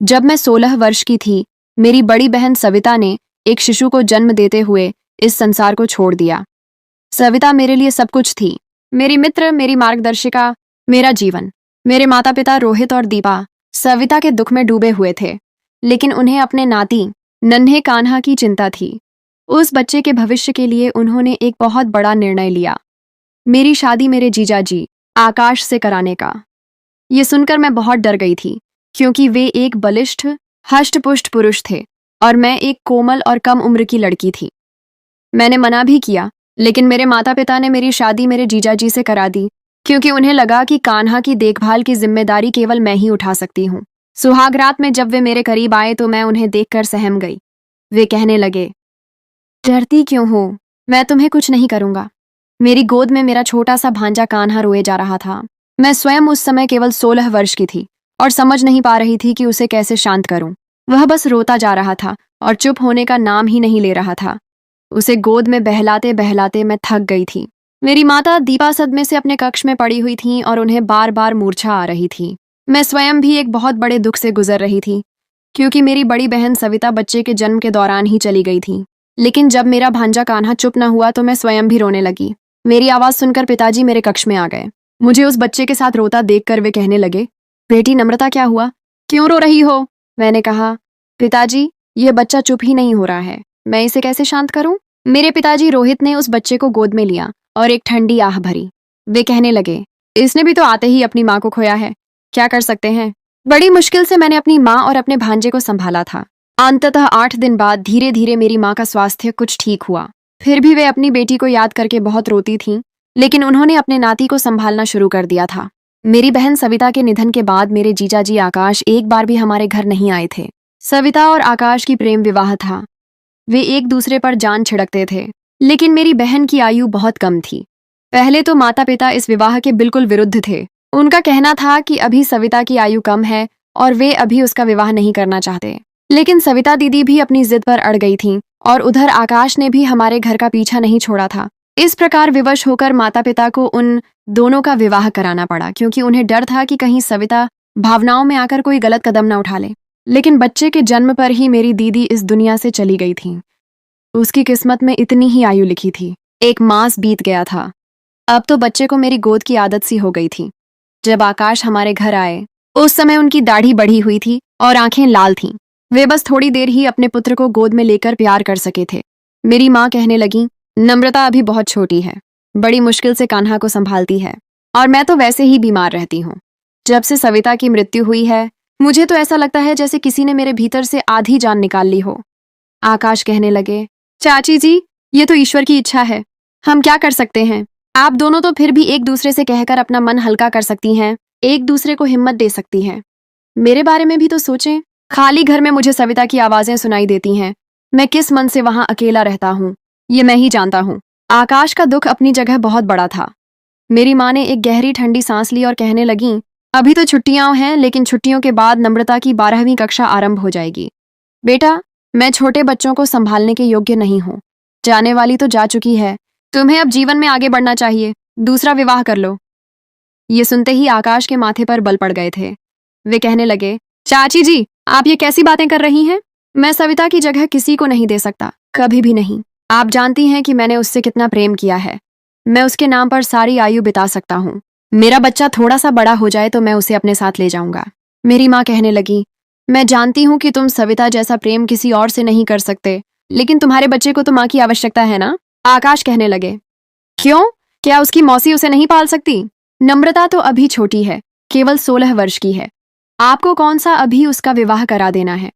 जब मैं 16 वर्ष की थी, मेरी बड़ी बहन सविता ने एक शिशु को जन्म देते हुए इस संसार को छोड़ दिया। सविता मेरे लिए सब कुछ थी। मेरी मित्र, मेरी मार्गदर्शिका, मेरा जीवन। मेरे माता पिता रोहित और दीपा सविता के दुख में डूबे हुए थे, लेकिन उन्हें अपने नाती नन्हे कान्हा की चिंता थी। उस बच्चे के भविष्य के लिए उन्होंने एक बहुत बड़ा निर्णय लिया, मेरी शादी मेरे जीजाजी आकाश से कराने का। ये सुनकर मैं बहुत डर गई थी, क्योंकि वे एक बलिष्ठ हष्टपुष्ट पुरुष थे और मैं एक कोमल और कम उम्र की लड़की थी। मैंने मना भी किया, लेकिन मेरे माता पिता ने मेरी शादी मेरे जीजाजी से करा दी, क्योंकि उन्हें लगा कि कान्हा की देखभाल की जिम्मेदारी केवल मैं ही उठा सकती हूँ। सुहाग रात में जब वे मेरे करीब आए तो मैं उन्हें देखकर सहम गई। वे कहने लगे, डरती क्यों हो? मैं तुम्हें कुछ नहीं करूंगा। मेरी गोद में मेरा छोटा सा भांजा कान्हा रोए जा रहा था। मैं स्वयं उस समय केवल 16 वर्ष की थी और समझ नहीं पा रही थी कि उसे कैसे शांत करूं। वह बस रोता जा रहा था और चुप होने का नाम ही नहीं ले रहा था। उसे गोद में बहलाते बहलाते मैं थक गई थी। मेरी माता दीपा सदमे से अपने कक्ष में पड़ी हुई थीं और उन्हें बार बार मूर्छा आ रही थी। मैं स्वयं भी एक बहुत बड़े दुख से गुजर रही थी, क्योंकि मेरी बड़ी बहन सविता बच्चे के जन्म के दौरान ही चली गई थी। लेकिन जब मेरा भांजा कान्हा चुप न हुआ तो मैं स्वयं भी रोने लगी। मेरी आवाज सुनकर पिताजी मेरे कक्ष में आ गए। मुझे उस बच्चे के साथ रोता देखकर वे कहने लगे, बेटी नम्रता, क्या हुआ? क्यों रो रही हो? मैंने कहा, पिताजी, ये बच्चा चुप ही नहीं हो रहा है, मैं इसे कैसे शांत करूं? मेरे पिताजी रोहित ने उस बच्चे को गोद में लिया और एक ठंडी आह भरी। वे कहने लगे, इसने भी तो आते ही अपनी माँ को खोया है, क्या कर सकते हैं? बड़ी मुश्किल से मैंने अपनी माँ और अपने भांजे को संभाला था। अंततः 8 दिन बाद धीरे धीरे मेरी माँ का स्वास्थ्य कुछ ठीक हुआ। फिर भी वे अपनी बेटी को याद करके बहुत रोती थीं, लेकिन उन्होंने अपने नाती को संभालना शुरू कर दिया था। मेरी बहन सविता के निधन के बाद मेरे जीजाजी आकाश एक बार भी हमारे घर नहीं आए थे। सविता और आकाश की प्रेम विवाह था। वे एक दूसरे पर जान छिड़कते थे, लेकिन मेरी बहन की आयु बहुत कम थी। पहले तो माता पिता इस विवाह के बिल्कुल विरुद्ध थे। उनका कहना था कि अभी सविता की आयु कम है और वे अभी उसका विवाह नहीं करना चाहते। लेकिन सविता दीदी भी अपनी जिद पर अड़ गई थीं और उधर आकाश ने भी हमारे घर का पीछा नहीं छोड़ा था। इस प्रकार विवश होकर माता पिता को उन दोनों का विवाह कराना पड़ा, क्योंकि उन्हें डर था कि कहीं सविता भावनाओं में आकर कोई गलत कदम न उठा ले। लेकिन बच्चे के जन्म पर ही मेरी दीदी इस दुनिया से चली गई थी। उसकी किस्मत में इतनी ही आयु लिखी थी। 1 मास बीत गया था। अब तो बच्चे को मेरी गोद की आदत सी हो गई थी। जब आकाश हमारे घर आए, उस समय उनकी दाढ़ी बढ़ी हुई थी और आंखें लाल थीं। वे बस थोड़ी देर ही अपने पुत्र को गोद में लेकर प्यार कर सके थे। मेरी माँ कहने लगी, नम्रता अभी बहुत छोटी है, बड़ी मुश्किल से कान्हा को संभालती है, और मैं तो वैसे ही बीमार रहती हूँ। जब से सविता की मृत्यु हुई है, मुझे तो ऐसा लगता है जैसे किसी ने मेरे भीतर से आधी जान निकाल ली हो। आकाश कहने लगे, चाची जी, ये तो ईश्वर की इच्छा है, हम क्या कर सकते हैं? आप दोनों तो फिर भी एक दूसरे से कहकर अपना मन हल्का कर सकती हैं, एक दूसरे को हिम्मत दे सकती हैं। मेरे बारे में भी तो सोचें। खाली घर में मुझे सविता की आवाजें सुनाई देती हैं। मैं किस मन से वहां अकेला रहता हूँ, ये मैं ही जानता हूँ। आकाश का दुख अपनी जगह बहुत बड़ा था। मेरी माँ ने एक गहरी ठंडी सांस ली और कहने लगी, अभी तो छुट्टियां हैं, लेकिन छुट्टियों के बाद नम्रता की 12वीं कक्षा आरंभ हो जाएगी। बेटा, मैं छोटे बच्चों को संभालने के योग्य नहीं हूँ। जाने वाली तो जा चुकी है, तुम्हें अब जीवन में आगे बढ़ना चाहिए, दूसरा विवाह कर लो। ये सुनते ही आकाश के माथे पर बल पड़ गए थे। वे कहने लगे, चाची जी, आप ये कैसी बातें कर रही हैं? मैं सविता की जगह किसी को नहीं दे सकता, कभी भी नहीं। आप जानती हैं कि मैंने उससे कितना प्रेम किया है। मैं उसके नाम पर सारी आयु बिता सकता हूँ। मेरा बच्चा थोड़ा सा बड़ा हो जाए तो मैं उसे अपने साथ ले जाऊंगा। मेरी माँ कहने लगी, मैं जानती हूँ कि तुम सविता जैसा प्रेम किसी और से नहीं कर सकते, लेकिन तुम्हारे बच्चे को तो माँ की आवश्यकता है ना? आकाश कहने लगे, क्यों? क्या उसकी मौसी उसे नहीं पाल सकती? नम्रता तो अभी छोटी है, केवल 16 वर्ष की है। आपको कौन सा अभी उसका विवाह करा देना है?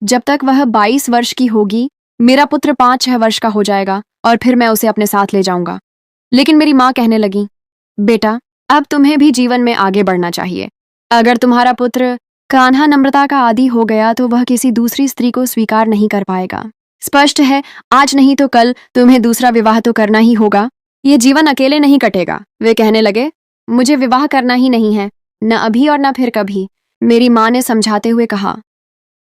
जब तक वह 22 वर्ष की होगी, मेरा पुत्र 5-6 वर्ष का हो जाएगा और फिर मैं उसे अपने साथ ले जाऊंगा। लेकिन मेरी माँ कहने लगी, बेटा, अब तुम्हें भी जीवन में आगे बढ़ना चाहिए। अगर तुम्हारा पुत्र कान्हा नम्रता का आदी हो गया तो वह किसी दूसरी स्त्री को स्वीकार नहीं कर पाएगा। स्पष्ट है, आज नहीं तो कल तुम्हें दूसरा विवाह तो करना ही होगा। ये जीवन अकेले नहीं कटेगा। वे कहने लगे, मुझे विवाह करना ही नहीं है, न अभी और न फिर कभी। मेरी माँ ने समझाते हुए कहा,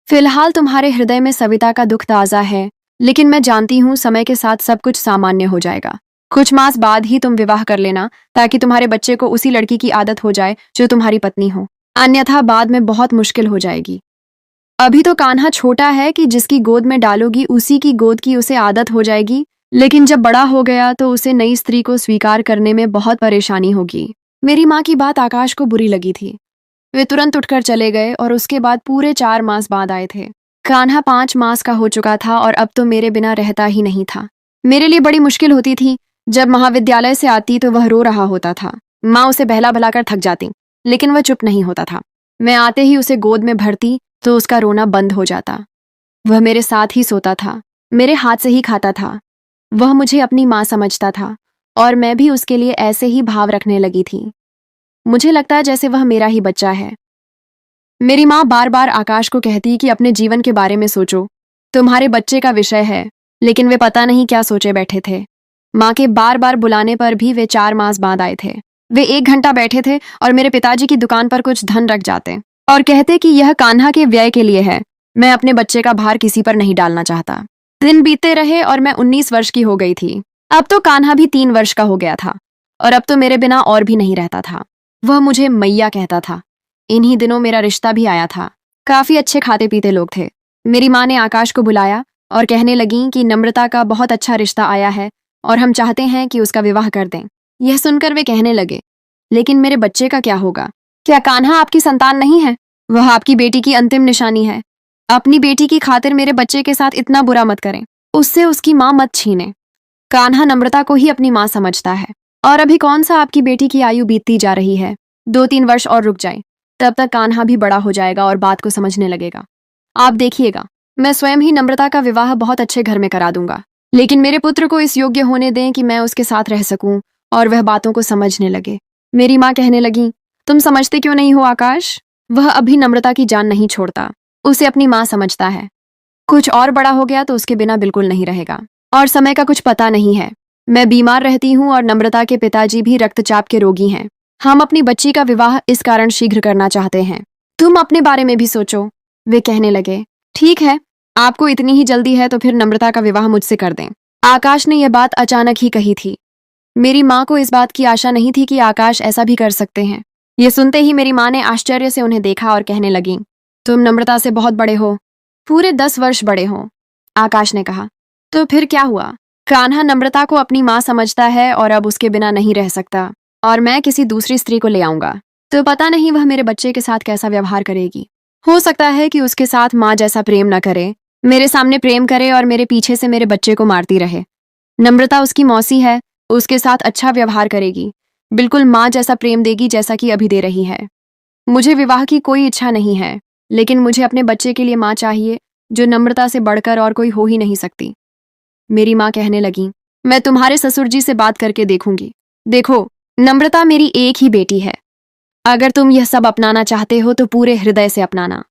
फिलहाल तुम्हारे हृदय में सविता का दुख ताजा है, लेकिन मैं जानती हूँ समय के साथ सब कुछ सामान्य हो जाएगा। कुछ मास बाद ही तुम विवाह कर लेना, ताकि तुम्हारे बच्चे को उसी लड़की की आदत हो जाए जो तुम्हारी पत्नी हो, अन्यथा बाद में बहुत मुश्किल हो जाएगी। अभी तो कान्हा छोटा है कि जिसकी गोद में डालोगी उसी की गोद की उसे आदत हो जाएगी, लेकिन जब बड़ा हो गया तो उसे नई स्त्री को स्वीकार करने में बहुत परेशानी होगी। मेरी माँ की बात आकाश को बुरी लगी थी। वे तुरंत उठकर चले गए और उसके बाद पूरे 4 मास बाद आए थे। कान्हा 5 मास का हो चुका था और अब तो मेरे बिना रहता ही नहीं था। मेरे लिए बड़ी मुश्किल होती थी। जब महाविद्यालय से आती तो वह रो रहा होता था। माँ उसे बहला बहलाकर थक जाती, लेकिन वह चुप नहीं होता था। मैं आते ही उसे गोद में भरती तो उसका रोना बंद हो जाता। वह मेरे साथ ही सोता था, मेरे हाथ से ही खाता था। वह मुझे अपनी माँ समझता था और मैं भी उसके लिए ऐसे ही भाव रखने लगी थी। मुझे लगता जैसे वह मेरा ही बच्चा है। मेरी माँ बार बार आकाश को कहती कि अपने जीवन के बारे में सोचो, तुम्हारे बच्चे का विषय है, लेकिन वे पता नहीं क्या सोचे बैठे थे। माँ के बार बार बुलाने पर भी वे 4 मास बाद आए थे। वे 1 घंटा बैठे थे और मेरे पिताजी की दुकान पर कुछ धन रख जाते और कहते कि यह कान्हा के व्यय के लिए है। मैं अपने बच्चे का भार किसी पर नहीं डालना चाहता। दिन बीतते रहे और मैं 19 वर्ष की हो गई थी। अब तो कान्हा भी 3 वर्ष का हो गया था और अब तो मेरे बिना और भी नहीं रहता था। वह मुझे मैया कहता था। इन्हीं दिनों मेरा रिश्ता भी आया था। काफी अच्छे खाते पीते लोग थे। मेरी माँ ने आकाश को बुलाया और कहने लगी कि नम्रता का बहुत अच्छा रिश्ता आया है और हम चाहते हैं कि उसका विवाह कर दें। यह सुनकर वे कहने लगे, लेकिन मेरे बच्चे का क्या होगा? क्या कान्हा आपकी संतान नहीं है? वह आपकी बेटी की अंतिम निशानी है। अपनी बेटी की खातिर मेरे बच्चे के साथ इतना बुरा मत करें। उससे उसकी माँ मत छीने। कान्हा नम्रता को ही अपनी माँ समझता है और अभी कौन सा आपकी बेटी की आयु बीतती जा रही है। 2-3 वर्ष और रुक जाए, तब तक कान्हा भी बड़ा हो जाएगा और बात को समझने लगेगा। आप देखिएगा, मैं स्वयं ही नम्रता का विवाह बहुत अच्छे घर में करा दूंगा, लेकिन मेरे पुत्र को इस योग्य होने दें कि मैं उसके साथ रह सकूं और वह बातों को समझने लगे। मेरी माँ कहने लगी, तुम समझते क्यों नहीं हो आकाश? वह अभी नम्रता की जान नहीं छोड़ता, उसे अपनी माँ समझता है। कुछ और बड़ा हो गया तो उसके बिना बिल्कुल नहीं रहेगा और समय का कुछ पता नहीं है। मैं बीमार रहती हूँ और नम्रता के पिताजी भी रक्तचाप के रोगी हैं। हम अपनी बच्ची का विवाह इस कारण शीघ्र करना चाहते हैं। तुम अपने बारे में भी सोचो। वे कहने लगे, ठीक है, आपको इतनी ही जल्दी है तो फिर नम्रता का विवाह मुझसे कर दें। आकाश ने यह बात अचानक ही कही थी। मेरी माँ को इस बात की आशा नहीं थी कि आकाश ऐसा भी कर सकते हैं। ये सुनते ही मेरी माँ ने आश्चर्य से उन्हें देखा और कहने लगी, तुम नम्रता से बहुत बड़े हो, पूरे 10 वर्ष बड़े हो। आकाश ने कहा, तो फिर क्या हुआ? कान्हा नम्रता को अपनी माँ समझता है और अब उसके बिना नहीं रह सकता और मैं किसी दूसरी स्त्री को ले आऊंगा तो पता नहीं वह मेरे बच्चे के साथ कैसा व्यवहार करेगी। हो सकता है कि उसके साथ माँ जैसा प्रेम न करे, मेरे सामने प्रेम करे और मेरे पीछे से मेरे बच्चे को मारती रहे। नम्रता उसकी मौसी है, उसके साथ अच्छा व्यवहार करेगी, बिल्कुल माँ जैसा प्रेम देगी जैसा कि अभी दे रही है। मुझे विवाह की कोई इच्छा नहीं है, लेकिन मुझे अपने बच्चे के लिए माँ चाहिए जो नम्रता से बढ़कर और कोई हो ही नहीं सकती। मेरी माँ कहने लगी, मैं तुम्हारे ससुर जी से बात करके देखूंगी। देखो, नम्रता मेरी एक ही बेटी है। अगर तुम यह सब अपनाना चाहते हो तो पूरे हृदय से अपनाना,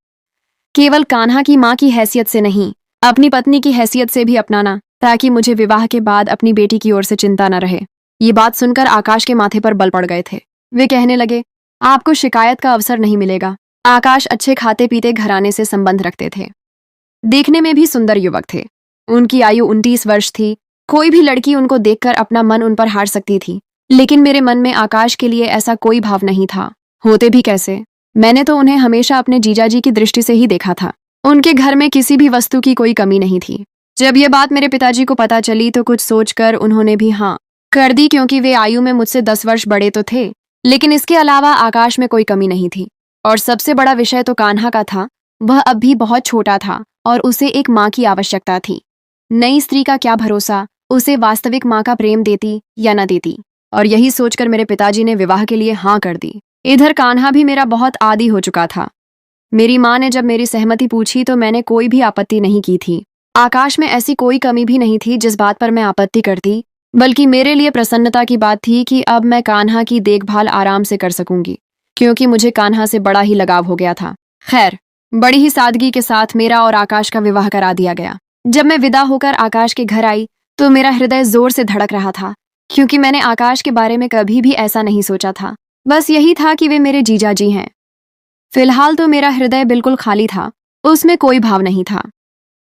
केवल कान्हा की माँ की हैसियत से नहीं, अपनी पत्नी की हैसियत से भी अपनाना, ताकि मुझे विवाह के बाद अपनी बेटी की ओर से चिंता न रहे। ये बात सुनकर आकाश के माथे पर बल पड़ गए थे। वे कहने लगे, आपको शिकायत का अवसर नहीं मिलेगा। आकाश अच्छे खाते पीते घराने से संबंध रखते थे, देखने में भी सुंदर युवक थे। उनकी आयु 29 वर्ष थी। कोई भी लड़की उनको देखकर अपना मन उन पर हार सकती थी, लेकिन मेरे मन में आकाश के लिए ऐसा कोई भाव नहीं था। होते भी कैसे? मैंने तो उन्हें हमेशा अपने जीजाजी की दृष्टि से ही देखा था। उनके घर में किसी भी वस्तु की कोई कमी नहीं थी। जब यह बात मेरे पिताजी को पता चली तो कुछ सोचकर उन्होंने भी हाँ कर दी, क्योंकि वे आयु में मुझसे 10 वर्ष बड़े तो थे, लेकिन इसके अलावा आकाश में कोई कमी नहीं थी। और सबसे बड़ा विषय तो कान्हा का था। वह अब भी बहुत छोटा था और उसे एक माँ की आवश्यकता थी। नई स्त्री का क्या भरोसा, उसे वास्तविक माँ का प्रेम देती या न देती। और यही सोचकर मेरे पिताजी ने विवाह के लिए हाँ कर दी। इधर कान्हा भी मेरा बहुत आदी हो चुका था। मेरी माँ ने जब मेरी सहमति पूछी तो मैंने कोई भी आपत्ति नहीं की थी। आकाश में ऐसी कोई कमी भी नहीं थी जिस बात पर मैं आपत्ति करती, बल्कि मेरे लिए प्रसन्नता की बात थी कि अब मैं कान्हा की देखभाल आराम से कर सकूंगी, क्योंकि मुझे कान्हा से बड़ा ही लगाव हो गया था। खैर, बड़ी ही सादगी के साथ मेरा और आकाश का विवाह करा दिया गया। जब मैं विदा होकर आकाश के घर आई तो मेरा हृदय जोर से धड़क रहा था, क्योंकि मैंने आकाश के बारे में कभी भी ऐसा नहीं सोचा था। बस यही था कि वे मेरे जीजाजी हैं। फिलहाल तो मेरा हृदय बिल्कुल खाली था, उसमें कोई भाव नहीं था।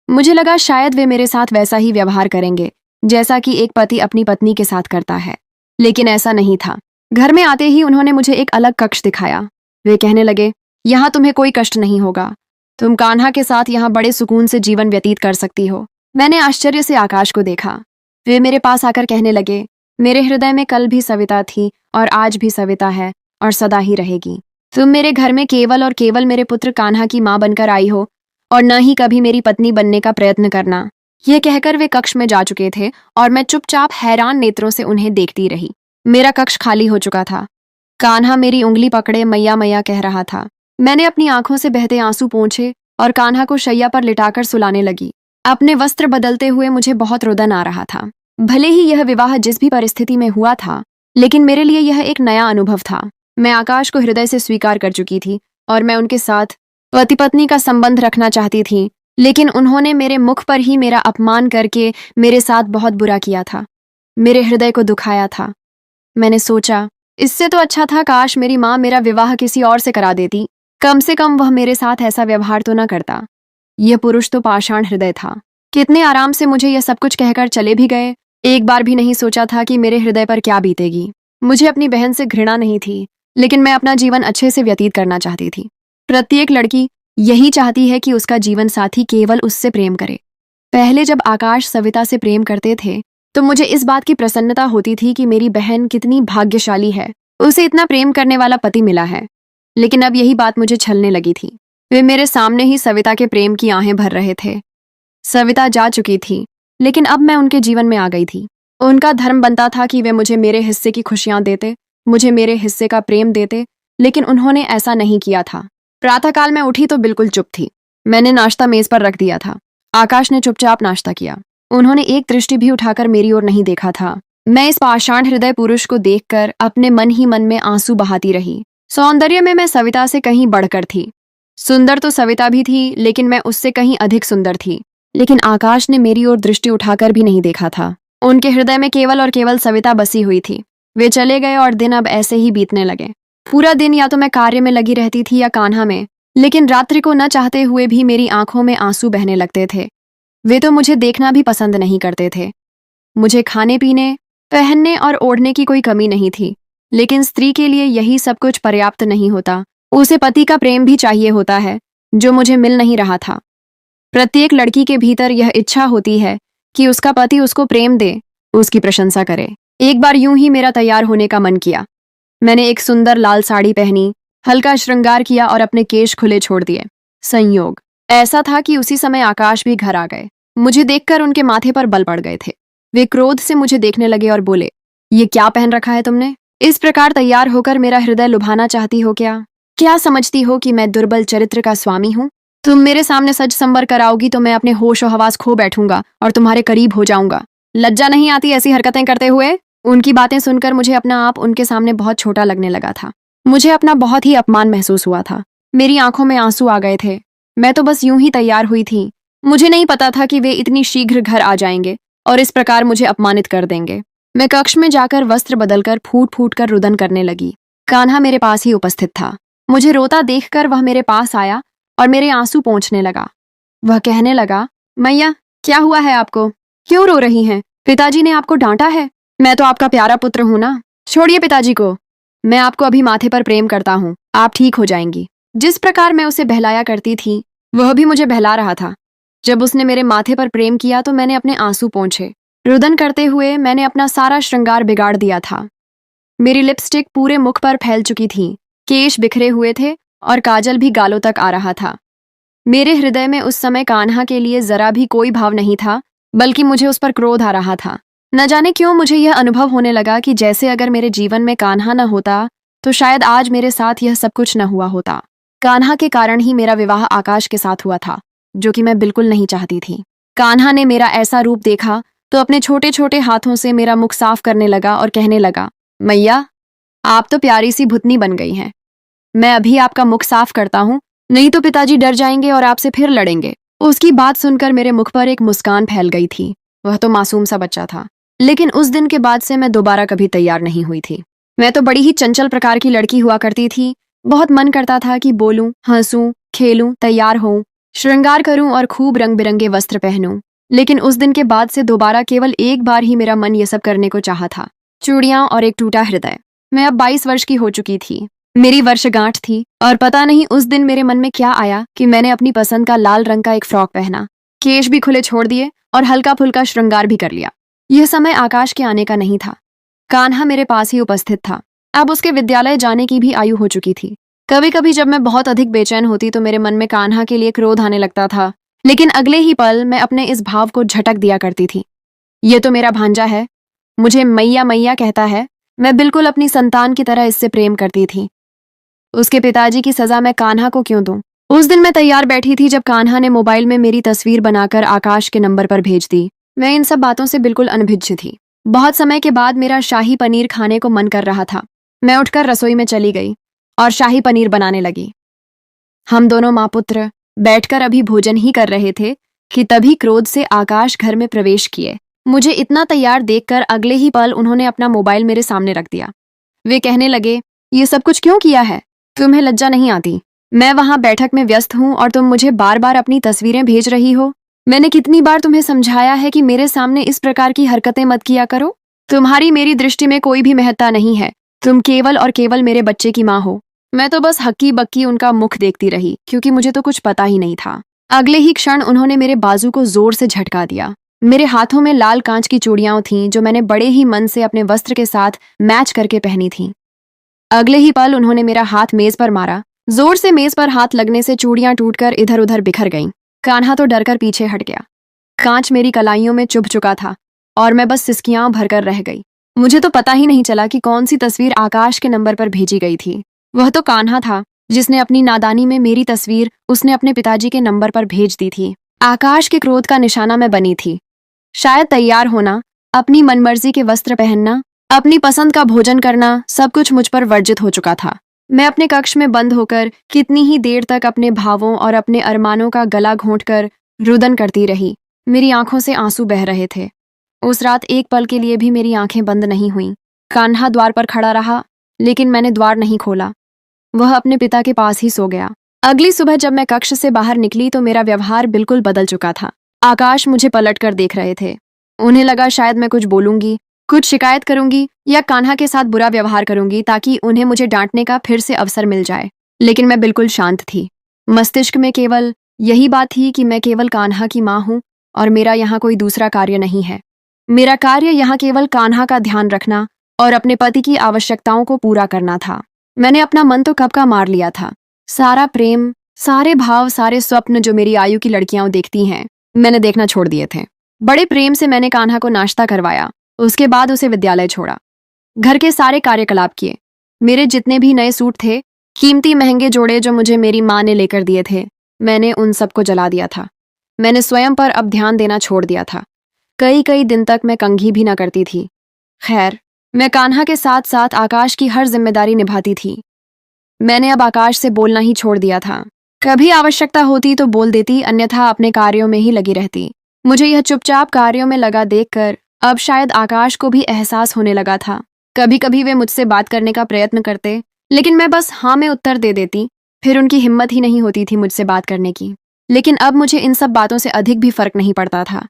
मुझे लगा शायद वे मेरे साथ वैसा ही व्यवहार करेंगे जैसा कि एक पति अपनी पत्नी के साथ करता है, लेकिन ऐसा नहीं था। घर में आते ही उन्होंने मुझे एक अलग कक्ष दिखाया। वे कहने लगे, यहाँ तुम्हें कोई कष्ट नहीं होगा, तुम कान्हा के साथ यहाँ बड़े सुकून से जीवन व्यतीत कर सकती हो। मैंने आश्चर्य से आकाश को देखा। वे मेरे पास आकर कहने लगे, मेरे हृदय में कल भी सविता थी और आज भी सविता है और सदा ही रहेगी। तुम मेरे घर में केवल और केवल मेरे पुत्र कान्हा की माँ बनकर आई हो और न ही कभी मेरी पत्नी बनने का प्रयत्न करना। यह कहकर वे कक्ष में जा चुके थे और मैं चुपचाप हैरान नेत्रों से उन्हें देखती रही। मेरा कक्ष खाली हो चुका था। कान्हा मेरी उंगली पकड़े मैया मैया कह रहा था। मैंने अपनी आंखों से बहते आंसू पोंछे और कान्हा को शैया पर लिटाकर सुलाने लगी। अपने वस्त्र बदलते हुए मुझे बहुत रुदन आ रहा था। भले ही यह विवाह जिस भी परिस्थिति में हुआ था, लेकिन मेरे लिए यह एक नया अनुभव था। मैं आकाश को हृदय से स्वीकार कर चुकी थी और मैं उनके साथ पति पत्नी का संबंध रखना चाहती थी, लेकिन उन्होंने मेरे मुख पर ही मेरा अपमान करके मेरे साथ बहुत बुरा किया था, मेरे हृदय को दुखाया था। मैंने सोचा, इससे तो अच्छा था काश मेरी माँ मेरा विवाह किसी और से करा देती। कम से कम वह मेरे साथ ऐसा व्यवहार तो न करता। यह पुरुष तो पाषाण हृदय था। कितने आराम से मुझे यह सब कुछ कहकर चले भी गए। एक बार भी नहीं सोचा था कि मेरे हृदय पर क्या बीतेगी। मुझे अपनी बहन से घृणा नहीं थी, लेकिन मैं अपना जीवन अच्छे से व्यतीत करना चाहती थी। प्रत्येक लड़की यही चाहती है कि उसका जीवन साथी केवल उससे प्रेम करे। पहले जब आकाश सविता से प्रेम करते थे तो मुझे इस बात की प्रसन्नता होती थी कि मेरी बहन कितनी भाग्यशाली है, उसे इतना प्रेम करने वाला पति मिला है। लेकिन अब यही बात मुझे छलने लगी थी। वे मेरे सामने ही सविता के प्रेम की आहें भर रहे थे। सविता जा चुकी थी, लेकिन अब मैं उनके जीवन में आ गई थी। उनका धर्म बनता था कि वे मुझे मेरे हिस्से की खुशियां देते, मुझे मेरे हिस्से का प्रेम देते, लेकिन उन्होंने ऐसा नहीं किया था। प्रातःकाल मैं उठी तो बिल्कुल चुप थी। मैंने नाश्ता मेज पर रख दिया था। आकाश ने चुपचाप नाश्ता किया। उन्होंने एक दृष्टि भी उठाकर मेरी ओर नहीं देखा था। मैं इस पाषाण हृदय पुरुष को देखकर अपने मन ही मन में आंसू बहाती रही। सौंदर्य में मैं सविता से कहीं बढ़कर थी। सुंदर तो सविता भी थी, लेकिन मैं उससे कहीं अधिक सुंदर थी। लेकिन आकाश ने मेरी ओर दृष्टि उठाकर भी नहीं देखा था। उनके हृदय में केवल और केवल सविता बसी हुई थी। वे चले गए और दिन अब ऐसे ही बीतने लगे। पूरा दिन या तो मैं कार्य में लगी रहती थी या कान्हा में, लेकिन रात्रि को न चाहते हुए भी मेरी आंखों में आंसू बहने लगते थे। वे तो मुझे देखना भी पसंद नहीं करते थे। मुझे खाने पीने, पहनने और ओढ़ने की कोई कमी नहीं थी, लेकिन स्त्री के लिए यही सब कुछ पर्याप्त नहीं होता। उसे पति का प्रेम भी चाहिए होता है, जो मुझे मिल नहीं रहा था। प्रत्येक लड़की के भीतर यह इच्छा होती है कि उसका पति उसको प्रेम दे, उसकी प्रशंसा करे। एक बार यूं ही मेरा तैयार होने का मन किया। मैंने एक सुंदर लाल साड़ी पहनी, हल्का श्रृंगार किया और अपने केश खुले छोड़ दिए। संयोग ऐसा था कि उसी समय आकाश भी घर आ गए। मुझे देखकर उनके माथे पर बल पड़ गए थे। वे क्रोध से मुझे देखने लगे और बोले, ये क्या पहन रखा है तुमने? इस प्रकार तैयार होकर मेरा हृदय लुभाना चाहती हो क्या? क्या समझती हो कि मैं दुर्बल चरित्र का स्वामी हूँ? तुम मेरे सामने सज संवर कराओगी तो मैं अपने होश और हवास खो बैठूंगा और तुम्हारे करीब हो जाऊंगा। लज्जा नहीं आती ऐसी हरकतें करते हुए? उनकी बातें सुनकर मुझे अपना आप उनके सामने बहुत छोटा लगने लगा था। मुझे अपना बहुत ही अपमान महसूस हुआ था। मेरी आंखों में आंसू आ गए थे। मैं तो बस यूं ही तैयार हुई थी। मुझे नहीं पता था कि वे इतनी शीघ्र घर आ जाएंगे और इस प्रकार मुझे अपमानित कर देंगे। मैं कक्ष में जाकर वस्त्र बदलकर फूट फूट कर रुदन करने लगी। कान्हा मेरे पास ही उपस्थित था। मुझे रोता देखकर वह मेरे पास आया और मेरे आंसू पोंछने लगा। वह कहने लगा, मैया क्या हुआ है आपको? क्यों रो रही हैं? पिताजी ने आपको डांटा है? मैं तो आपका प्यारा पुत्र हूं ना। छोड़िए पिताजी को। मैं आपको अभी माथे पर प्रेम करता हूँ, आप ठीक हो जाएंगी। जिस प्रकार मैं उसे बहलाया करती थी, वह भी मुझे बहला रहा था। जब उसने मेरे माथे पर प्रेम किया तो मैंने अपने आंसू पोंछे। रुदन करते हुए मैंने अपना सारा श्रृंगार बिगाड़ दिया था। मेरी लिपस्टिक पूरे मुख पर फैल चुकी थी, केश बिखरे हुए थे और काजल भी गालों तक आ रहा था। मेरे हृदय में उस समय कान्हा के लिए जरा भी कोई भाव नहीं था, बल्कि मुझे उस पर क्रोध आ रहा था। न जाने क्यों मुझे यह अनुभव होने लगा कि जैसे अगर मेरे जीवन में कान्हा न होता तो शायद आज मेरे साथ यह सब कुछ न हुआ होता। कान्हा के कारण ही मेरा विवाह आकाश के साथ हुआ था, जो कि मैं बिल्कुल नहीं चाहती थी। कान्हा ने मेरा ऐसा रूप देखा तो अपने छोटे छोटे हाथों से मेरा मुख साफ करने लगा और कहने लगा, मैया आप तो प्यारी सी भुतनी बन गई हैं। मैं अभी आपका मुख साफ करता हूँ, नहीं तो पिताजी डर जाएंगे और आपसे फिर लड़ेंगे। उसकी बात सुनकर मेरे मुख पर एक मुस्कान फैल गई थी। वह तो मासूम सा बच्चा था। लेकिन उस दिन के बाद से मैं दोबारा कभी तैयार नहीं हुई थी। मैं तो बड़ी ही चंचल प्रकार की लड़की हुआ करती थी। बहुत मन करता था कि बोलूं, हंसूं, खेलूं, तैयार होऊं, श्रृंगार करूं और खूब रंग बिरंगे वस्त्र पहनूं। लेकिन उस दिन के बाद से दोबारा केवल एक बार ही मेरा मन ये सब करने को चाहा था। चूड़ियां और एक टूटा हृदय। मैं अब 22 वर्ष की हो चुकी थी। मेरी वर्षगांठ थी और पता नहीं उस दिन मेरे मन में क्या आया कि मैंने अपनी पसंद का लाल रंग का एक फ्रॉक पहना, केश भी खुले छोड़ दिए और हल्का फुल्का श्रृंगार भी कर लिया। यह समय आकाश के आने का नहीं था। कान्हा मेरे पास ही उपस्थित था। अब उसके विद्यालय जाने की भी आयु हो चुकी थी। कभी कभी जब मैं बहुत अधिक बेचैन होती तो मेरे मन में कान्हा के लिए क्रोध आने लगता था, लेकिन अगले ही पल मैं अपने इस भाव को झटक दिया करती थी। ये तो मेरा भांजा है, मुझे मैया मैया कहता है। मैं बिल्कुल अपनी संतान की तरह इससे प्रेम करती थी। उसके पिताजी की सजा मैं कान्हा को क्यों दूं? उस दिन मैं तैयार बैठी थी जब कान्हा ने मोबाइल में मेरी तस्वीर बनाकर आकाश के नंबर पर भेज दी। मैं इन सब बातों से बिल्कुल अनभिज्ञ थी। बहुत समय के बाद मेरा शाही पनीर खाने को मन कर रहा था। मैं उठकर रसोई में चली गई और शाही पनीर बनाने लगी। हम दोनों माँ पुत्र बैठकर अभी भोजन ही कर रहे थे कि तभी क्रोध से आकाश घर में प्रवेश किए। मुझे इतना तैयार देखकर अगले ही पल उन्होंने अपना मोबाइल मेरे सामने रख दिया। वे कहने लगे, ये सब कुछ क्यों किया है? तुम्हें लज्जा नहीं आती? मैं वहां बैठक में व्यस्त हूं और तुम मुझे बार बार अपनी तस्वीरें भेज रही हो। मैंने कितनी बार तुम्हें समझाया है कि मेरे सामने इस प्रकार की हरकतें मत किया करो। तुम्हारी मेरी दृष्टि में कोई भी महत्ता नहीं है। तुम केवल और केवल मेरे बच्चे की माँ हो। मैं तो बस हक्की बक्की उनका मुख देखती रही, क्योंकि मुझे तो कुछ पता ही नहीं था। अगले ही क्षण उन्होंने मेरे बाजू को जोर से झटका दिया। मेरे हाथों में लाल कांच की चूड़ियां थीं जो मैंने बड़े ही मन से अपने वस्त्र के साथ मैच करके पहनी थीं। अगले ही पल उन्होंने मेरा हाथ मेज पर मारा। जोर से मेज पर हाथ लगने से चूड़ियां टूटकर इधर उधर बिखर गईं। कान्हा तो डरकर पीछे हट गया। कांच मेरी कलाइयों में चुभ चुका था और मैं बस सिसकियां भरकर रह गई। मुझे तो पता ही नहीं चला कि कौन सी तस्वीर आकाश के नंबर पर भेजी गई थी। वह तो कान्हा था जिसने अपनी नादानी में मेरी तस्वीर उसने अपने पिताजी के नंबर पर भेज दी थी। आकाश के क्रोध का निशाना मैं बनी थी। शायद तैयार होना, अपनी मनमर्जी के वस्त्र पहनना, अपनी पसंद का भोजन करना, सब कुछ मुझ पर वर्जित हो चुका था। मैं अपने कक्ष में बंद होकर कितनी ही देर तक अपने भावों और अपने अरमानों का गला घोंटकर रुदन करती रही। मेरी आंखों से आंसू बह रहे थे। उस रात एक पल के लिए भी मेरी आंखें बंद नहीं हुईं। कान्हा द्वार पर खड़ा रहा, लेकिन मैंने द्वार नहीं खोला। वह अपने पिता के पास ही सो गया। अगली सुबह जब मैं कक्ष से बाहर निकली तो मेरा व्यवहार बिल्कुल बदल चुका था। आकाश मुझे पलट कर देख रहे थे। उन्हें लगा शायद मैं कुछ बोलूंगी, कुछ शिकायत करूंगी या कान्हा के साथ बुरा व्यवहार करूंगी ताकि उन्हें मुझे डांटने का फिर से अवसर मिल जाए। लेकिन मैं बिल्कुल शांत थी। मस्तिष्क में केवल यही बात थी कि मैं केवल कान्हा की माँ हूँ और मेरा यहाँ कोई दूसरा कार्य नहीं है। मेरा कार्य यहाँ केवल कान्हा का ध्यान रखना और अपने पति की आवश्यकताओं को पूरा करना था। मैंने अपना मन तो कब का मार लिया था। सारा प्रेम, सारे भाव, सारे स्वप्न जो मेरी आयु की लड़कियां देखती हैं, मैंने देखना छोड़ दिए थे। बड़े प्रेम से मैंने कान्हा को नाश्ता करवाया। उसके बाद उसे विद्यालय छोड़ा। घर के सारे कार्यकलाप किए। मेरे जितने भी नए सूट थे, कीमती महंगे जोड़े जो मुझे मेरी माँ ने लेकर दिए थे, मैंने उन सबको जला दिया था। मैंने स्वयं पर अब ध्यान देना छोड़ दिया था। कई कई दिन तक मैं कंघी भी न करती थी। खैर, मैं कान्हा के साथ साथ आकाश की हर जिम्मेदारी निभाती थी। मैंने अब आकाश से बोलना ही छोड़ दिया था। कभी आवश्यकता होती तो बोल देती, अन्यथा अपने कार्यों में ही लगी रहती। मुझे यह चुपचाप कार्यों में लगा देखकर अब शायद आकाश को भी एहसास होने लगा था। कभी कभी वे मुझसे बात करने का प्रयत्न करते, लेकिन मैं बस हाँ में उत्तर दे देती। फिर उनकी हिम्मत ही नहीं होती थी मुझसे बात करने की। लेकिन अब मुझे इन सब बातों से अधिक भी फर्क नहीं पड़ता था।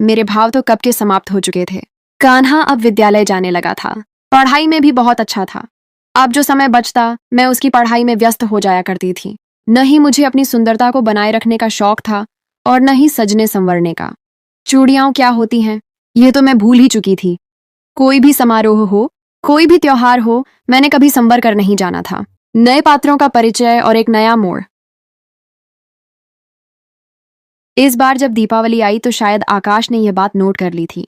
मेरे भाव तो कब के समाप्त हो चुके थे। कान्हा अब विद्यालय जाने लगा था। पढ़ाई में भी बहुत अच्छा था। अब जो समय बचता मैं उसकी पढ़ाई में व्यस्त हो जाया करती थी। न ही मुझे अपनी सुंदरता को बनाए रखने का शौक था और न ही सजने संवरने का। चूड़ियां क्या होती हैं, ये तो मैं भूल ही चुकी थी। कोई भी समारोह हो, कोई भी त्योहार हो, मैंने कभी संवर कर नहीं जाना था। नए पात्रों का परिचय और एक नया मोड़। इस बार जब दीपावली आई तो शायद आकाश ने यह बात नोट कर ली थी।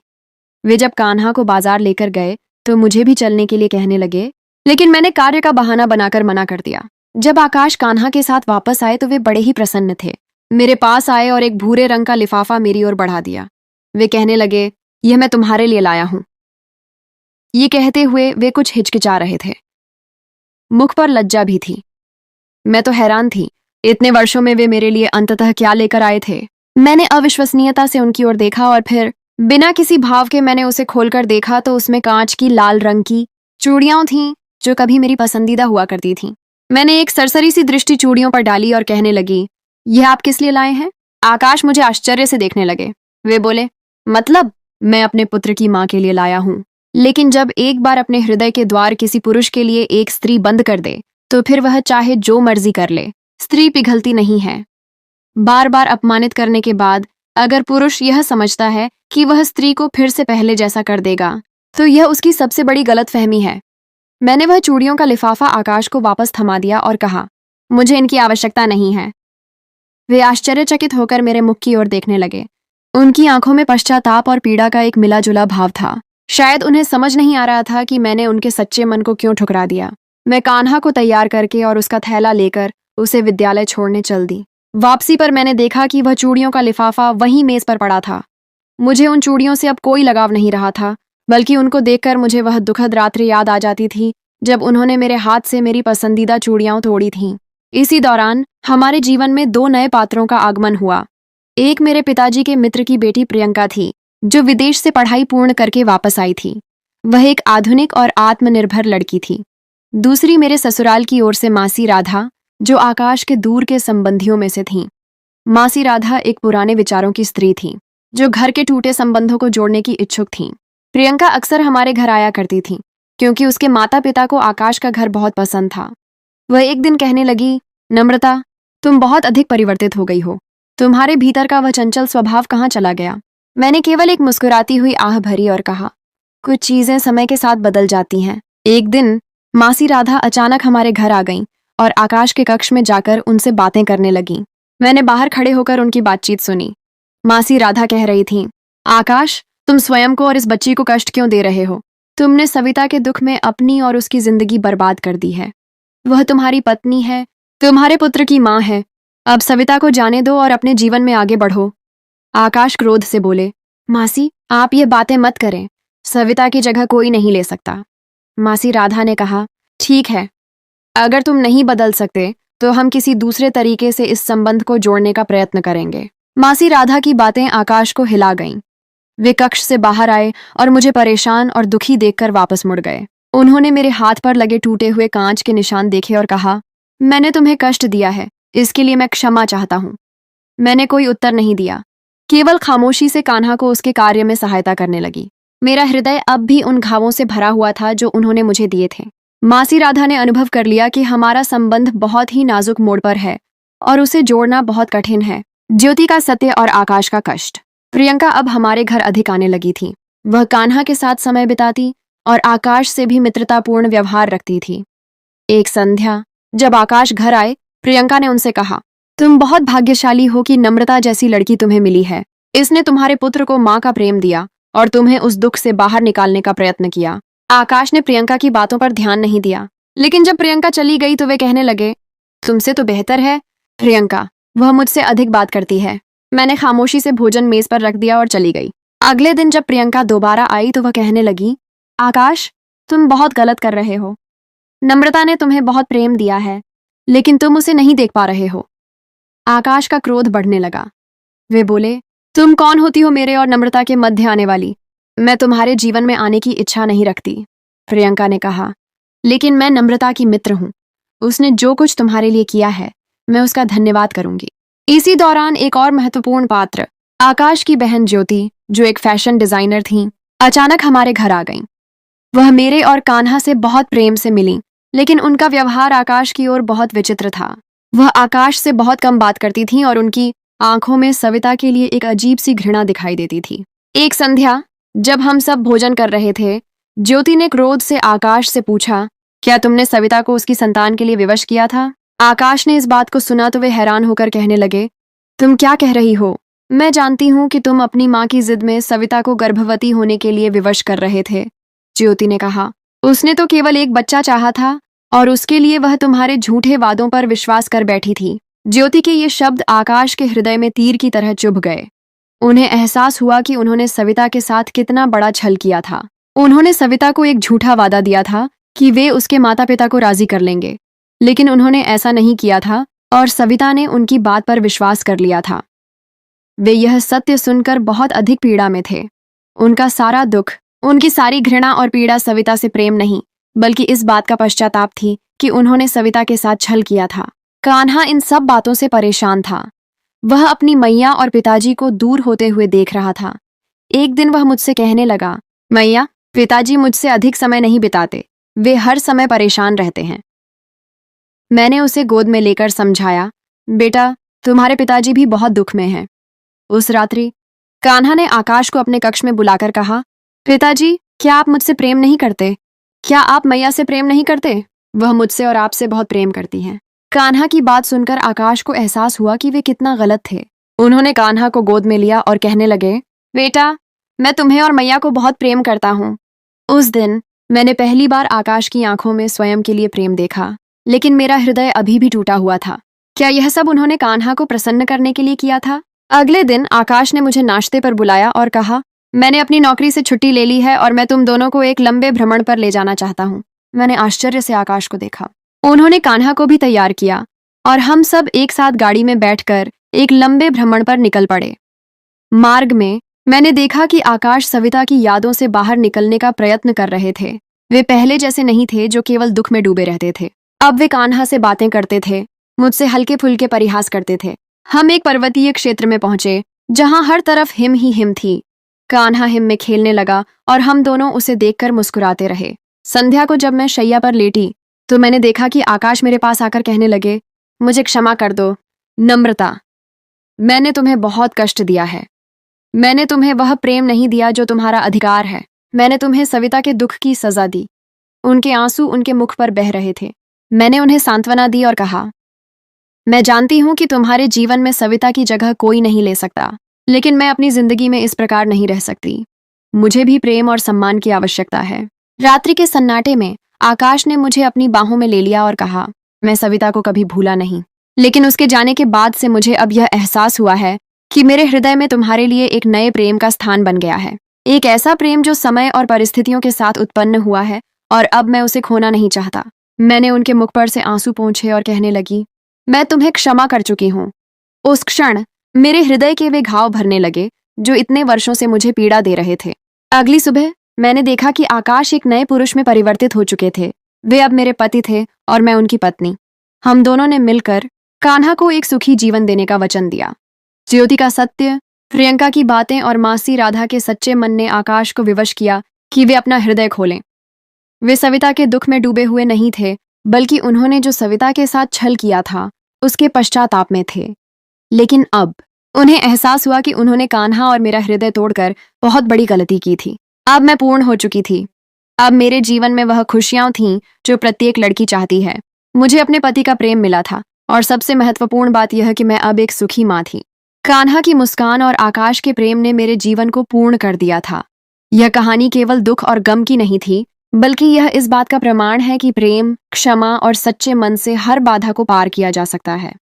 वे जब कान्हा को बाजार लेकर गए तो मुझे भी चलने के लिए कहने लगे, लेकिन मैंने कार्य का बहाना बनाकर मना कर दिया। जब आकाश कान्हा के साथ वापस आए तो वे बड़े ही प्रसन्न थे। मेरे पास आए और एक भूरे रंग का लिफाफा मेरी ओर बढ़ा दिया। वे कहने लगे, यह मैं तुम्हारे लिए लाया हूं। ये कहते हुए वे कुछ हिचकिचा रहे थे। मुख पर लज्जा भी थी। मैं तो हैरान थी, इतने वर्षों में वे मेरे लिए अंततः क्या लेकर आए थे। मैंने अविश्वसनीयता से उनकी ओर देखा और फिर बिना किसी भाव के मैंने उसे खोलकर देखा तो उसमें कांच की लाल रंग की चूड़ियां थीं जो कभी मेरी पसंदीदा हुआ करती थीं। मैंने एक सरसरी सी दृष्टि चूड़ियों पर डाली और कहने लगी, यह आप किस लिए लाए हैं? आकाश मुझे आश्चर्य से देखने लगे। वे बोले, मतलब मैं अपने पुत्र की माँ के लिए लाया हूँ। लेकिन जब एक बार अपने हृदय के द्वार किसी पुरुष के लिए एक स्त्री बंद कर दे तो फिर वह चाहे जो मर्जी कर ले, स्त्री पिघलती नहीं है। बार बार अपमानित करने के बाद अगर पुरुष यह समझता है कि वह स्त्री को फिर से पहले जैसा कर देगा, तो यह उसकी सबसे बड़ी गलतफहमी है। मैंने वह चूड़ियों का लिफाफा आकाश को वापस थमा दिया और कहा, मुझे इनकी आवश्यकता नहीं है। वे आश्चर्यचकित होकर मेरे मुख की ओर देखने लगे। उनकी आंखों में पश्चाताप और पीड़ा का एक मिला जुला भाव था। शायद उन्हें समझ नहीं आ रहा था कि मैंने उनके सच्चे मन को क्यों ठुकरा दिया। मैं कान्हा को तैयार करके और उसका थैला लेकर उसे विद्यालय छोड़ने चल दी। वापसी पर मैंने देखा कि वह चूड़ियों का लिफाफा वहीं मेज पर पड़ा था। मुझे उन चूड़ियों से अब कोई लगाव नहीं रहा था, बल्कि उनको देखकर मुझे वह दुखद रात्रि याद आ जाती थी जब उन्होंने मेरे हाथ से मेरी पसंदीदा चूड़ियां तोड़ी थीं। इसी दौरान हमारे जीवन में 2 नए पात्रों का आगमन हुआ। एक मेरे पिताजी के मित्र की बेटी प्रियंका थी, जो विदेश से पढ़ाई पूर्ण करके वापस आई थी। वह एक आधुनिक और आत्मनिर्भर लड़की थी। दूसरी मेरे ससुराल की ओर से मासी राधा, जो आकाश के दूर के संबंधियों में से थीं। मासी राधा एक पुराने विचारों की स्त्री थी, जो घर के टूटे संबंधों को जोड़ने की इच्छुक थीं। प्रियंका अक्सर हमारे घर आया करती थी, क्योंकि उसके माता पिता को आकाश का घर बहुत पसंद था। वह एक दिन कहने लगी, नम्रता, तुम बहुत अधिक परिवर्तित हो गई हो। तुम्हारे भीतर का वह चंचल स्वभाव कहाँ चला गया? मैंने केवल एक मुस्कुराती हुई आह भरी और कहा, कुछ चीजें समय के साथ बदल जाती हैं। एक दिन मासी राधा अचानक हमारे घर आ गईं और आकाश के कक्ष में जाकर उनसे बातें करने लगीं। मैंने बाहर खड़े होकर उनकी बातचीत सुनी। मासी राधा कह रही थीं, आकाश, तुम स्वयं को और इस बच्ची को कष्ट क्यों दे रहे हो? तुमने सविता के दुख में अपनी और उसकी जिंदगी बर्बाद कर दी है। वह तुम्हारी पत्नी है, तुम्हारे पुत्र की माँ है। अब सविता को जाने दो और अपने जीवन में आगे बढ़ो। आकाश क्रोध से बोले, मासी, आप ये बातें मत करें। सविता की जगह कोई नहीं ले सकता। मासी राधा ने कहा, ठीक है, अगर तुम नहीं बदल सकते तो हम किसी दूसरे तरीके से इस संबंध को जोड़ने का प्रयत्न करेंगे। मासी राधा की बातें आकाश को हिला गईं। वे कक्ष से बाहर आए और मुझे परेशान और दुखी देखकर वापस मुड़ गए। उन्होंने मेरे हाथ पर लगे टूटे हुए कांच के निशान देखे और कहा, मैंने तुम्हें कष्ट दिया है, इसके लिए मैं क्षमा चाहता हूँ। मैंने कोई उत्तर नहीं दिया, केवल खामोशी से कान्हा को उसके कार्य में सहायता करने लगी। मेरा हृदय अब भी उन घावों से भरा हुआ था जो उन्होंने मुझे दिए थे। मासी राधा ने अनुभव कर लिया कि हमारा संबंध बहुत ही नाजुक मोड़ पर है और उसे जोड़ना बहुत कठिन है। ज्योति का सत्य और आकाश का कष्ट। प्रियंका अब हमारे घर अधिक आने लगी थी। वह कान्हा के साथ समय बिताती और आकाश से भी मित्रतापूर्ण व्यवहार रखती थी। एक संध्या जब आकाश घर आए, प्रियंका ने उनसे कहा, तुम बहुत भाग्यशाली हो कि नम्रता जैसी लड़की तुम्हें मिली है। इसने तुम्हारे पुत्र को माँ का प्रेम दिया और तुम्हें उस दुख से बाहर निकालने का प्रयत्न किया। आकाश ने प्रियंका की बातों पर ध्यान नहीं दिया, लेकिन जब प्रियंका चली गई तो वे कहने लगे, तुमसे तो बेहतर है प्रियंका, वह मुझसे अधिक बात करती है। मैंने खामोशी से भोजन मेज पर रख दिया और चली गई। अगले दिन जब प्रियंका दोबारा आई तो वह कहने लगी, आकाश, तुम बहुत गलत कर रहे हो। नम्रता ने तुम्हें बहुत प्रेम दिया है, लेकिन तुम उसे नहीं देख पा रहे हो। आकाश का क्रोध बढ़ने लगा। वे बोले, तुम कौन होती हो मेरे और नम्रता के मध्य आने वाली? मैं तुम्हारे जीवन में आने की इच्छा नहीं रखती। प्रियंका ने कहा, लेकिन मैं नम्रता की मित्र हूं। उसने जो कुछ तुम्हारे लिए किया है, मैं उसका धन्यवाद करूंगी। इसी दौरान एक और महत्वपूर्ण पात्र, आकाश की बहन ज्योति, जो एक फैशन डिजाइनर थी, अचानक हमारे घर आ गईं। वह मेरे और कान्हा से बहुत प्रेम से मिली, लेकिन उनका व्यवहार आकाश की ओर बहुत विचित्र था। वह आकाश से बहुत कम बात करती थीं और उनकी आंखों में सविता के लिए एक अजीब सी घृणा दिखाई देती थी। एक संध्या जब हम सब भोजन कर रहे थे, ज्योति ने क्रोध से आकाश से पूछा, क्या तुमने सविता को उसकी संतान के लिए विवश किया था? आकाश ने इस बात को सुना तो वे हैरान होकर कहने लगे, तुम क्या कह रही हो? मैं जानती हूँ कि तुम अपनी माँ की जिद में सविता को गर्भवती होने के लिए विवश कर रहे थे। ज्योति ने कहा, उसने तो केवल एक बच्चा चाहा था और उसके लिए वह तुम्हारे झूठे वादों पर विश्वास कर बैठी थी। ज्योति के ये शब्द आकाश के हृदय में तीर की तरह चुभ गए। उन्हें एहसास हुआ कि उन्होंने सविता के साथ कितना बड़ा छल किया था। उन्होंने सविता को एक झूठा वादा दिया था कि वे उसके माता पिता को राजी कर लेंगे, लेकिन उन्होंने ऐसा नहीं किया था और सविता ने उनकी बात पर विश्वास कर लिया था। वे यह सत्य सुनकर बहुत अधिक पीड़ा में थे। उनका सारा दुख, उनकी सारी घृणा और पीड़ा सविता से प्रेम नहीं, बल्कि इस बात का पश्चाताप थी कि उन्होंने सविता के साथ छल किया था। कान्हा इन सब बातों से परेशान था। वह अपनी मैया और पिताजी को दूर होते हुए देख रहा था। एक दिन वह मुझसे कहने लगा, मैया, पिताजी मुझसे अधिक समय नहीं बिताते, वे हर समय परेशान रहते हैं। मैंने उसे गोद में लेकर समझाया, बेटा, तुम्हारे पिताजी भी बहुत दुख में हैं। उस रात्रि कान्हा ने आकाश को अपने कक्ष में बुलाकर कहा, पिताजी, क्या आप मुझसे प्रेम नहीं करते? क्या आप मैया से प्रेम नहीं करते? वह मुझसे और आपसे बहुत प्रेम करती हैं। कान्हा की बात सुनकर आकाश को एहसास हुआ कि वे कितना गलत थे। उन्होंने कान्हा को गोद में लिया और कहने लगे, बेटा, मैं तुम्हें और मैया को बहुत प्रेम करता हूँ। उस दिन मैंने पहली बार आकाश की आंखों में स्वयं के लिए प्रेम देखा, लेकिन मेरा हृदय अभी भी टूटा हुआ था। क्या यह सब उन्होंने कान्हा को प्रसन्न करने के लिए किया था? अगले दिन आकाश ने मुझे नाश्ते पर बुलाया और कहा, मैंने अपनी नौकरी से छुट्टी ले ली है और मैं तुम दोनों को एक लंबे भ्रमण पर ले जाना चाहता हूँ। मैंने आश्चर्य से आकाश को देखा। उन्होंने कान्हा को भी तैयार किया और हम सब एक साथ गाड़ी में बैठकर एक लंबे भ्रमण पर निकल पड़े। मार्ग में मैंने देखा कि आकाश सविता की यादों से बाहर निकलने का प्रयत्न कर रहे थे। वे पहले जैसे नहीं थे जो केवल दुख में डूबे रहते थे। अब वे कान्हा से बातें करते थे, मुझसे हल्के फुल्के परिहास करते थे। हम एक पर्वतीय क्षेत्र में पहुंचे जहां हर तरफ हिम ही हिम थी। कान्हा हिम में खेलने लगा और हम दोनों उसे देखकर मुस्कुराते रहे। संध्या को जब मैं शैया पर लेटी तो मैंने देखा कि आकाश मेरे पास आकर कहने लगे, मुझे क्षमा कर दो नम्रता, मैंने तुम्हें बहुत कष्ट दिया है। मैंने तुम्हें वह प्रेम नहीं दिया जो तुम्हारा अधिकार है। मैंने तुम्हें सविता के दुख की सजा दी। उनके आंसू उनके मुख पर बह रहे थे। मैंने उन्हें सांत्वना दी और कहा, मैं जानती हूं कि तुम्हारे जीवन में सविता की जगह कोई नहीं ले सकता, लेकिन मैं अपनी जिंदगी में इस प्रकार नहीं रह सकती। मुझे भी प्रेम और सम्मान की आवश्यकता है। रात्रि के सन्नाटे में आकाश ने मुझे अपनी बाहों में ले लिया और कहा, मैं सविता को कभी भूला नहीं, लेकिन उसके जाने के बाद से मुझे अब यह एहसास हुआ है कि मेरे हृदय में तुम्हारे लिए एक नए प्रेम का स्थान बन गया है। एक ऐसा प्रेम जो समय और परिस्थितियों के साथ उत्पन्न हुआ है और अब मैं उसे खोना नहीं चाहता। मैंने उनके मुख पर से आंसू पोंछे और कहने लगी, मैं तुम्हें क्षमा कर चुकी हूँ। उस क्षण मेरे हृदय के वे घाव भरने लगे जो इतने वर्षों से मुझे पीड़ा दे रहे थे। अगली सुबह मैंने देखा कि आकाश एक नए पुरुष में परिवर्तित हो चुके थे। वे अब मेरे पति थे और मैं उनकी पत्नी। हम दोनों ने मिलकर कान्हा को एक सुखी जीवन देने का वचन दिया। ज्योति का सत्य, प्रियंका की बातें और मासी राधा के सच्चे मन ने आकाश को विवश किया कि वे अपना हृदय खोलें। वे सविता के दुख में डूबे हुए नहीं थे, बल्कि उन्होंने जो सविता के साथ छल किया था उसके पश्चाताप में थे। लेकिन अब उन्हें एहसास हुआ कि उन्होंने कान्हा और मेरा हृदय तोड़कर बहुत बड़ी गलती की थी। अब मैं पूर्ण हो चुकी थी। अब मेरे जीवन में वह खुशियां थीं जो प्रत्येक लड़की चाहती है। मुझे अपने पति का प्रेम मिला था और सबसे महत्वपूर्ण बात यह कि मैं अब एक सुखी मां थी। कान्हा की मुस्कान और आकाश के प्रेम ने मेरे जीवन को पूर्ण कर दिया था। यह कहानी केवल दुख और गम की नहीं थी, बल्कि यह इस बात का प्रमाण है कि प्रेम, क्षमा और सच्चे मन से हर बाधा को पार किया जा सकता है।